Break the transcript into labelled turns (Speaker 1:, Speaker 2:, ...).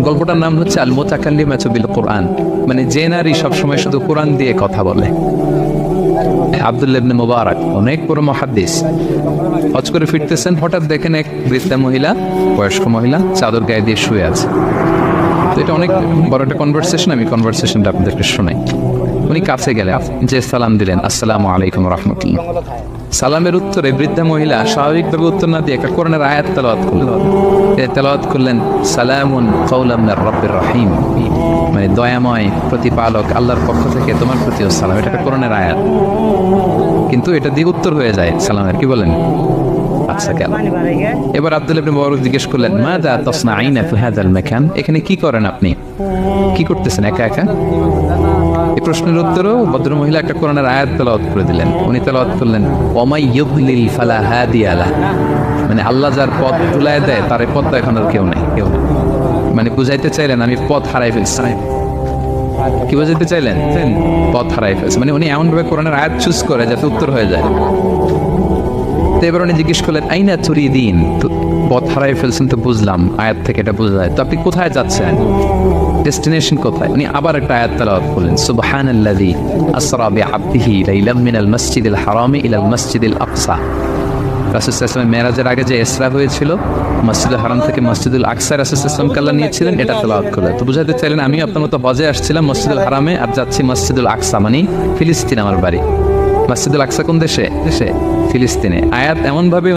Speaker 1: গল্পটার নাম হচ্ছে আল মুতাকাল্লিমাতু বিল কোরআন, মানে যে নারী সবসময় শুধু কোরআন দিয়ে কথা বলে। আব্দুল্লাহ ইবনে মুবারক অনেক বড় মুহাদ্দিস, হজ করে ফিরতেছেন, হঠাৎ দেখেন এক বৃদ্ধা মহিলা, বয়স্ক মহিলা চাদর গায়ে দিয়ে শুয়ে আছে। তো এটা অনেক বড় একটা কনভারসেশন, আমি কনভারসেশনটা আপনাদেরকে শোনাই। উনি কাছে গেলেন, যে সালাম দিলেন, আসসালামু আলাইকুম রাহমাতুল্লাহ। সালামের উত্তরে বৃদ্ধা মহিলা স্বাভাবিকভাবে উত্তর না দিয়ে একটা কোরআনের আয়াত তেলাওয়াত করলেন। তেলাওয়াত করলেন সালামুন কাওলাম মির রাব্বির রহিম, মানে দয়াময় প্রতিপালক আল্লাহর পক্ষ থেকে তোমার প্রতিও সালাম। এটা একটা কোরআনের আয়াত, কিন্তু এটা দিয়ে উত্তর হয়ে যায় সালামের। কি বলেন? আচ্ছা, কেন? এবার আব্দুল্লাহ ইবনে মুবারক জিজ্ঞেস করলেন, মাযা তাসনাঈনা ফি হাযাল মাকান, এখানে কি করেন আপনি, কি করতেছেন একা একা? এই প্রশ্নের উত্তরও ভদ্রমহিলা একটা কোরআনের আয়াত তেলাওয়াত করে দিলেন। উনি তেলাওয়াত করলেন, ওয়ামাই ইউদ্লিল ফালা হাদিয়া লাহ, মানে আল্লাহ যার পথ ভুলায় দেয় তার পথ এখন আর কেউ নেই, কেউ নেই। মানে বুঝাইতে চাইলেন আমি পথ হারাই ফেলছি। কি বুঝাইতে চাইলেন? পথ হারাই ফেলছি, মানে উনি এমন ভাবে কোরআনের আয়াত চুজ করে যাতে উত্তর হয়ে যায়। তো এবার উনি জিজ্ঞেস করলেন, আইনা তুরিদিন, পথ হারাই ফেলছেন তো বুঝলাম, আয়াত থেকে এটা বোঝা যায়, তো আপনি কোথায় যাচ্ছেন, ডেস্টিনেশন কোথায়? উনি আবার একটা আয়াত তেলাওয়াত করলেন, সুবহানাল্লাযী আসরা বিআবদিহি লাইলাম মিনাল মাসজিদিল হারামি ইলাল মাসজিদিল আকসা। রাসূল সাল্লাল্লাহু আলাইহি ওয়াসাল্লাম মেরাজের আগে যে ইসরা হয়েছিল, মসজিদুল হারাম থেকে মসজিদুল আকসা রাসূল সাল্লাল্লাহু আলাইহি ওয়াসাল্লাম আল্লাহ নিয়েছিলেন, এটা তেলাওয়াত করলেন। তো বুঝাতে চাইলেন আমি আপনার মতো হজে আসছিলাম মসজিদুল হারামে, আর যাচ্ছি মসজিদুল আকসা, মানে ফিলিস্তিন আমার বাড়ি। মসজিদুল আকসা কোন দেশে? ফিলিস্তিনে। আয়াত এমন ভাবে